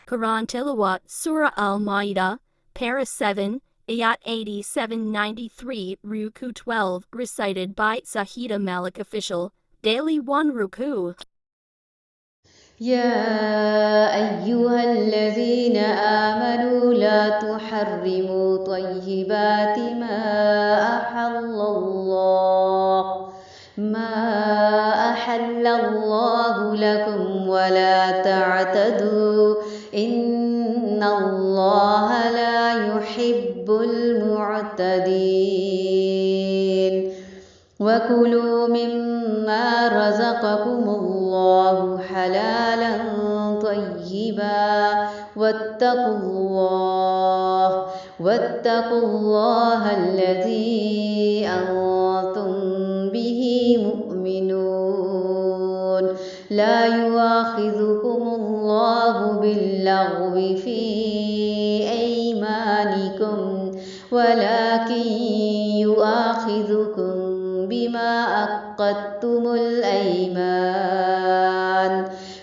Quran Tilawat, Surah Al-Ma'idah, Para 7, Ayat 87-93, Ruku 12, recited by Zahida Malik Official, Daily 1 Ruku. يا أيها الذين آمنوا لا تحرموا طيبات ما أحل الله لكم ولا تعتدوا إن الله لا يحب المعتدين وكلوا مما رزقكم الله حلالا طيبا واتقوا الله الذي أنتم به مؤمنون لا يؤاخذكم الله باللغو في أيمانكم ولكن يؤاخذكم بما عقدتم الأيمان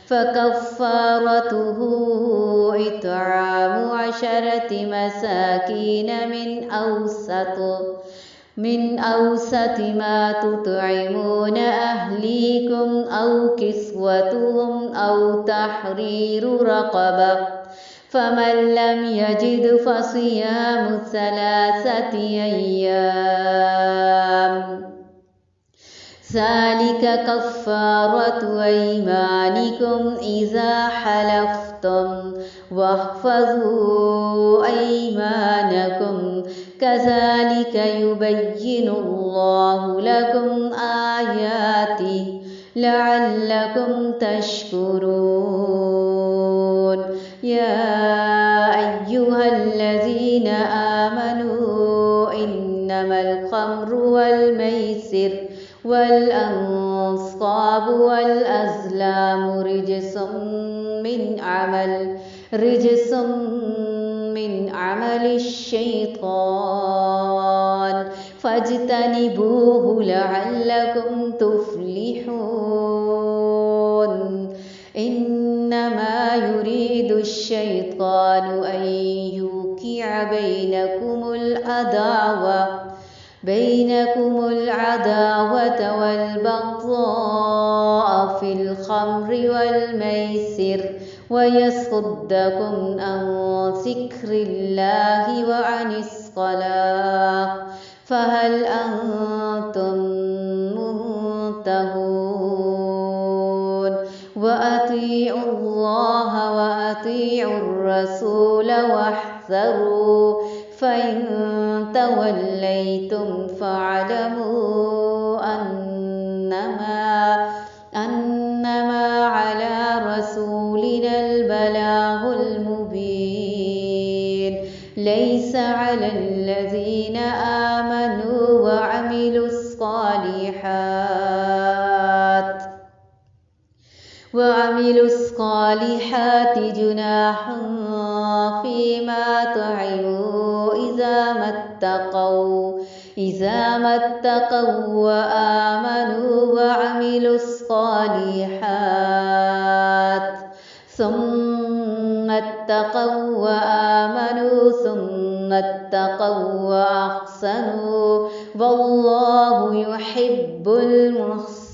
فكفارته إطعام 10 مساكين من أوسط ما تطعمون أهليكم أو كسوتهم أو تحرير رقبة فمن لم يجد فصيام 3 أيام ذلك كفارة أيمانكم إذا حلفتم واحفظوا أيمانكم كذلك يبين الله لكم آياته لعلكم تشكرون يا أيها الذين آمنوا إنما الخمر والميسر والأنصاب والأزلام رجس من عمل الشيطان فاجتنبوه لعلكم تفلحون إنما يريد الشيطان أن يوقع بينكم العداوة والبغضاء في الخمر والميسر ويصدكم عن ذكر الله وعن الصلاة فهل أنتم منتهون وأطيعوا الله وأطيعوا الرسول واحذروا فإن توليتم فاعلموا أنما على رسولنا البلاغ المبين ليس على الذين آمنوا وعملوا الصالحات جناح فيما طعموا إذا ما اتقوا وآمنوا وعملوا الصالحات ثم اتقوا وآمنوا ثم اتقوا وأحسنوا والله يحب المحسنين